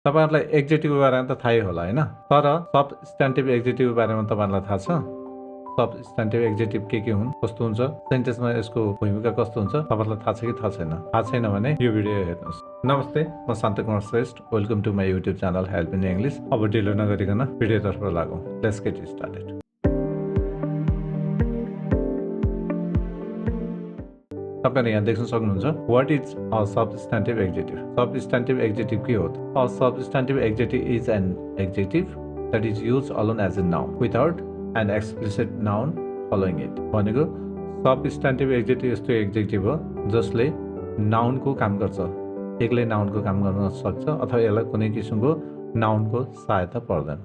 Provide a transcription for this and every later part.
तपाईहरुलाई एक्जेक्टिभको बारेमा त थाहै होला हैन, तर सबस्टान्टिभ एक्जेक्टिभको बारेमा तपाईहरुलाई थाहा छ? सबस्टान्टिभ एक्जेक्टिभ के हुन्, कस्तो हुन्छ, सेन्टेन्समा यसको भूमिका कस्तो हुन्छ, तपाईहरुलाई थाहा छ कि थाहा छैन? थाहा छैन भने यो भिडियो हेर्नुस्। नमस्ते, म Shanta Kumar Shrestha. Welcome to my YouTube channel Help in English. अब ढिलो नगरिकन भिडियोतर्फ लागौं। Let's get started. तपाईहरु यहाँ देख्न सक्नुहुन्छ, what is a substantive adjective. Substantive adjective के हो? A substantive adjective is an adjective that is used alone as a noun without an explicit noun following it। भनेको सबस्टान्टिभ एक्जेक्टिभ यस्तो एक्जेक्टिभ हो जसले नाउनको काम गर्छ, एक्लै नाउनको काम गर्न सक्छ अथवा यसलाई कुनै किसिमको नाउनको सहायता पर्दैन।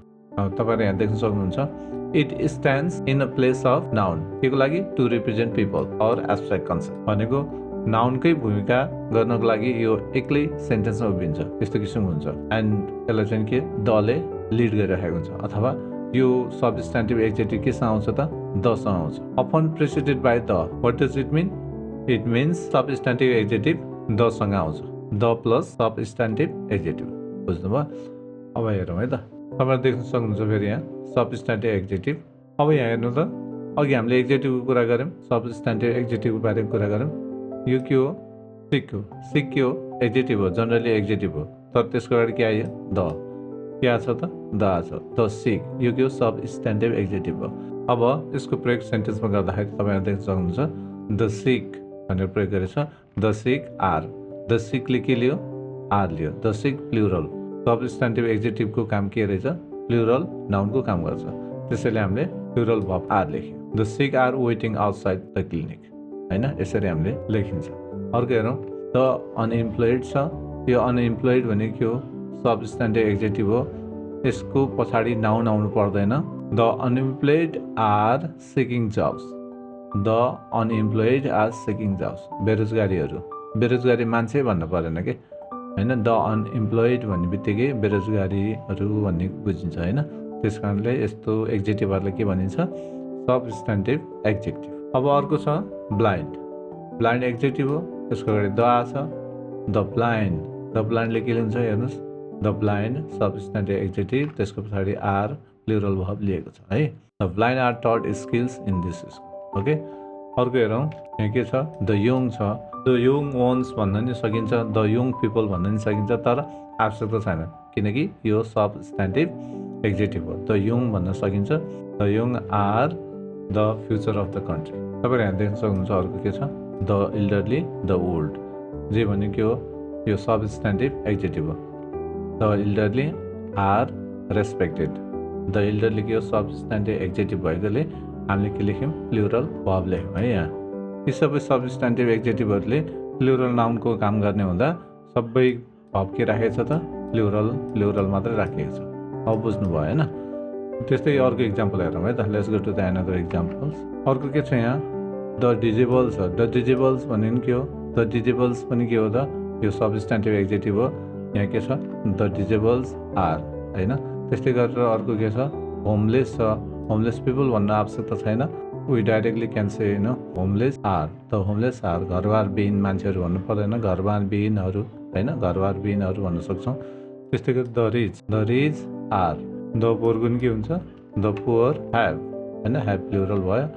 तपाईहरु यहाँ देख्न सक्नुहुन्छ, it stands in a place of noun. केको लागि? टु रिप्रेजेन्ट पिपल और एब्स्ट्र्याक्ट कन्सेप्ट। भनेको नाउनकै भूमिका गर्नको लागि यो एक्लै सेन्टेन्समा उभिन्छ, यस्तो किसिमको हुन्छ। एन्ड यसलाई चाहिँ के दले लिड गरिरहेको हुन्छ, अथवा यो सबस्टान्टिभ एक्जेक्टिभ केसँग आउँछ त? दसँग आउँछ। Often preceded by the. What does it mean? It means substantive adjective दसँग आउँछ, द प्लस सबस्टान्टिभ एक्जेक्टिभ। बुझ्नुभयो? अब हेरौँ है त। तपाईहरु देख्न सक्नुहुन्छ फेरि यहाँ सबस्टान्टिभ एक्जेक्टिभ। अब यहाँ हेर्नु त, अघि हामीले एक्जेक्टिभको कुरा गर्यौँ, सबस्टान्टिभ एक्जेक्टिभको बारेमा कुरा गर्यौँ। यो के हो? सिक हो। सिक के हो? एक्जेक्टिभ हो, जनरली एक्जेक्टिभ हो, तर त्यसको अगाडि के आयो? द। के आछ त? द आछ। द सिक। यो के हो? सबस्टान्टिभ एक्जेक्टिभ हो। अब यसको प्रयोग सेन्टेन्समा गर्दाखेरि तपाईहरु देख्न सक्नुहुन्छ, द सिक भनेर प्रयोग गरेछ। The sick are. द सिकले के लियो? आर लियो। The sick plural. सबस्टान्टिभ एक्जेक्टिभको काम के रहेछ? प्लुरल नाउनको काम गर्छ, त्यसैले हामीले प्लुरल भर्ब आर लेख्यौँ। The sick are waiting outside the clinic, हैन? यसरी हामीले लेखिन्छ। अर्को हेरौँ, द अनइम्प्लोइड छ। यो अनइम्प्लोइड भनेको के हो? सबस्टान्टिभ एक्जेक्टिभ हो, यसको पछाडि नाउन आउनु पर्दैन। The unemployed are seeking jobs. The unemployed are seeking jobs. बेरोजगारीहरू, बेरोजगारी मान्छे भन्नु परेन के, हैन? द अनइम्प्लोइड भन्ने बित्तिकै बेरोजगारीहरू भन्ने बुझिन्छ, हैन? त्यस कारणले यस्तो एक्जेक्टिभहरूलाई के भनिन्छ? सबस्टान्टिभ एक्जेक्टिभ। अब अर्को छ ब्लाइन्ड। ब्लाइन्ड एक्जेक्टिभ हो, यसको अगाडि द आछ। The blind. द ब्लाइन्डले के लिन्छ हेर्नुहोस्, द ब्लाइन्ड सबस्टान्टिभ एक्जेक्टिभ, त्यसको पछाडि आर प्लुरल भर्ब लिएको छ है। द ब्लाइन्ड आर टट skills in this school. Okay. अर्को हेरौँ, यहाँ के छ? द यङ छ। द यङ वन्स भन्न नि सकिन्छ, द यङ पिपल भन्न नि सकिन्छ, तर आवश्यकता छैन, किनकि यो सबस्टान्टिभ एक्जेक्टिभ हो। द यङ भन्न सकिन्छ। The young are the future of the country. तपाईहरु यहाँ देख्न सक्नुहुन्छ, अर्को के छ? The elderly, the old. जे भनेको के हो? यो सबस्टान्टिभ एक्जेक्टिभ हो। The elderly are respected. The elderly के हो? सबस्टान्टिभ एक्जेक्टिभ भएकोले हामीले के लेख्यौँ? प्लुरल भर्ब लेख्यौँ है। यहाँ यी सबै सबस्टान्टिभ एक्जेक्टिभहरूले प्लुरल नाउनको काम गर्ने हुँदा सबै भर्ब के राखेको छ त? प्लुरल मात्रै राखिएको छ। अब बुझ्नुभयो हैन? त्यस्तै अर्को इक्जाम्पल हेरौँ है त। Let's go to the another examples. अर्को के छ यहाँ? द डिजेबल्स छ। द डिजेबल्स भनेको के हो? द डिजेबल्स पनि के हो त? यो सबस्टान्टिभ एक्जेक्टिभ हो। यहाँ के छ? द डिजेबल्स आर, हैन? त्यस्तै गरेर अर्को के छ? होमलेस छ। होमलेस पिपल भन्न आवश्यकता छैन, वी डाइरेक्टली क्यान से हैन, homeless are. The homeless are घरबार विहीन मान्छेहरू भन्नु पर्दैन, घरबार विहीनहरू, हैन? घरबार विहीनहरू भन्न सक्छौँ। त्यस्तै गरी the rich. The rich are. The पुअरको नि के हुन्छ? द पुअर ह्याभ, हैन? ह्याभ प्लुरल भयो।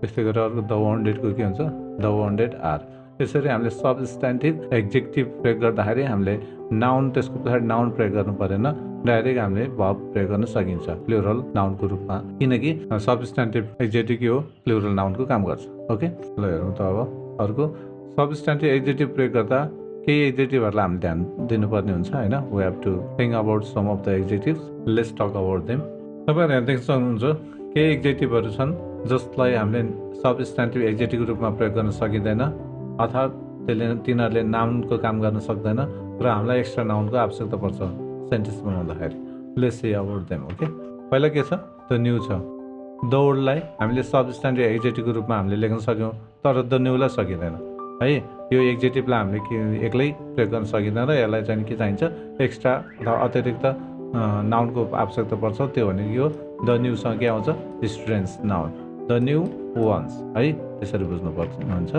त्यस्तै गरेर अर्को द वान्टेडको के हुन्छ? The wanted are. यसरी हामीले सबस्टान्टिभ एक्जेक्टिभ प्रयोग गर्दाखेरि हामीले नाउन, त्यसको पछाडि नाउन प्रयोग गर्नु परेन, डाइरेक्ट हामीले भर्ब प्रयोग गर्न सकिन्छ प्लुरल नाउनको रूपमा, किनकि सबस्टान्टिभ एक्जेक्टिभ के हो? प्लुरल नाउनको काम गर्छ। ओके, ल हेरौँ त अब अर्को। सबस्टान्टिभ एक्जेक्टिभ प्रयोग गर्दा केही एक्जेक्टिभहरूलाई हामीले ध्यान दिनुपर्ने हुन्छ, हैन? We have to think about some of the adjectives. Let's talk about them. तपाईहरु यहाँ देख्न सक्नुहुन्छ, केही एक्जेक्टिभहरू छन् जसलाई हामीले सबस्टान्टिभ एक्जेक्टिभको रूपमा प्रयोग गर्न सकिँदैन, अर्थात् तिनीहरूले नाउनको काम गर्न सक्दैन र हामीलाई एक्स्ट्रा नाउनको आवश्यकता पर्छ सेन्टेन्स बनाउँदाखेरि। Let's see about them. Okay, पहिला के छ? द न्यू छ। द ओल्डलाई हामीले सबस्टान्टिभ एक्जेक्टिभको रूपमा हामीले लेख्न सक्यौँ, तर द न्यूलाई सकिँदैन है। यो एक्जेक्टिभलाई हामीले एक्लै प्रयोग गर्न सकिँदैन, यसलाई चाहिँ के चाहिन्छ? एक्स्ट्रा अथवा अतिरिक्त नाउनको आवश्यकता पर्छ। त्यो भनेको यो द न्यूसँग के आउँछ? Students noun. The new ones है, त्यसरी बुझ्नुपर्छ हुन्छ।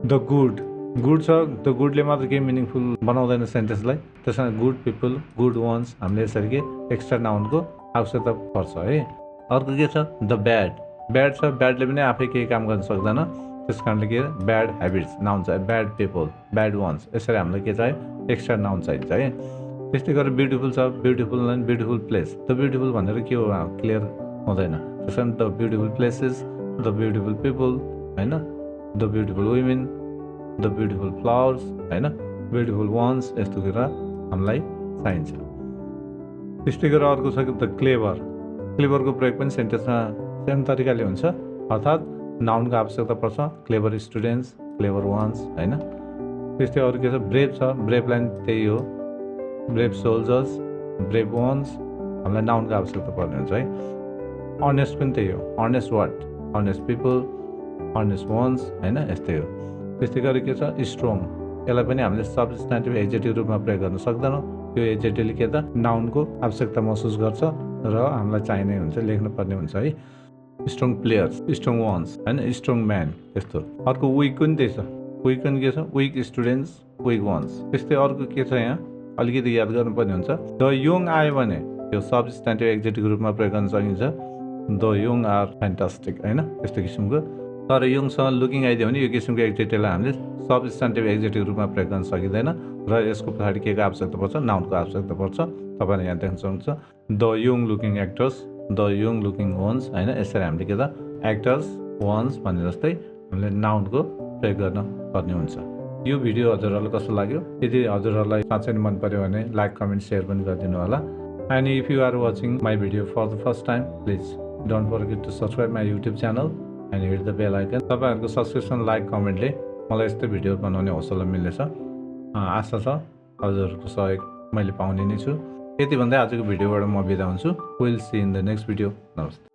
The good. गुड छ त्यो गुडले मात्र केही मिनिङफुल बनाउँदैन सेन्टेन्सलाई, त्यस कारण गुड पिपल, गुड वान्स हामीले यसरी के एक्स्ट्रा नाउनको आवश्यकता पर्छ है। अर्को के छ द ब्याड, ब्याड छ, ब्याडले पनि आफै केही काम गर्न सक्दैन, त्यस कारणले के ब्याड ह्याबिट्स नाउन चाहियो, ब्याड पिपल, ब्याड वान्स, यसरी हामीलाई के चाहियो एक्स्ट्रा नाउन चाहिन्छ है। त्यस्तै गरेर ब्युटिफुल छ, beautiful and beautiful place, the beautiful भनेर के हो क्लियर हुँदैन, त्यस कारण the beautiful places, the beautiful people होइन, the beautiful women, the beautiful flowers होइन, ब्युटिफुल वान्स, यस्तो कुरा हामीलाई चाहिन्छ। त्यस्तै गरेर अर्को छ द क्लेभर, क्लेभरको प्रयोग पनि सेन्टेन्समा सेम तरिकाले हुन्छ, अर्थात् नाउनको आवश्यकता पर्छ, क्लेभर स्टुडेन्ट्स, क्लेभर वान्स होइन। त्यस्तै अरू के छ ब्रेभ छ, ब्रेभ लाइन त्यही हो, ब्रेभ सोल्जर्स, ब्रेभ वान्स, हामीलाई नाउनको आवश्यकता पर्ने हुन्छ है। अर्नेस्ट पनि त्यही हो, earnest what, earnest people, earnest ones होइन, यस्तै हो। त्यस्तै गरी के छ स्ट्रङ, यसलाई पनि हामीले सबस्टान्टिभ एडजेक्टिभ रूपमा प्रयोग गर्न सक्दैनौँ, यो एडजेक्टिभले के त नाउनको आवश्यकता महसुस गर्छ र हामीलाई चाहिने हुन्छ, लेख्नुपर्ने हुन्छ है। स्ट्रङ प्लेयर्स, स्ट्रङ वान्स होइन, स्ट्रङ म्यान, यस्तो। अर्को विक पनि त्यही छ, विक पनि के छ विक स्टुडेन्ट्स, विक वान्स। त्यस्तै अर्को के छ यहाँ अलिकति याद गर्नुपर्ने हुन्छ, द यङ आयो भने यो सबस्टान्टिभ एडजेक्टिभ रूपमा प्रयोग गर्न सकिन्छ, द यङ आर फ्यान्टास्टिक होइन, यस्तो किसिमको। तर यङसँग लुकिङ आइदियो भने यो किसिमको एडजेक्टिभलाई हामीले सबस्टान्टिभ एडजेक्टिभ रूपमा प्रयोग गर्न सकिँदैन र यसको पछाडि के को आवश्यकता पर्छ, नाउनको आवश्यकता पर्छ। तपाईँले यहाँ देख्न सक्नुहुन्छ the young looking actors, the young looking ones होइन, यसरी हामीले के त एक्टर्स वान्स भने जस्तै हामीले नाउनको प्रयोग गर्न पर्ने हुन्छ। यो भिडियो हजुरहरूलाई कस्तो लाग्यो, यदि हजुरहरूलाई साँच्चै मन पर्यो भने लाइक कमेन्ट सेयर पनि गरिदिनु होला। And if you are watching my video for the first time please don't forget to subscribe my YouTube channel and hit the bell icon. तपाईँहरूको सब्सक्रिप्सन लाइक कमेन्टले मलाई यस्तै भिडियो बनाउने हौसला मिल्नेछ, आशा छ हजुरहरूको सहयोग मैले पाउने नै छु। यति भन्दै आजको भिडियोबाट म बिदा हुन्छु। Will see in the next video. नमस्ते।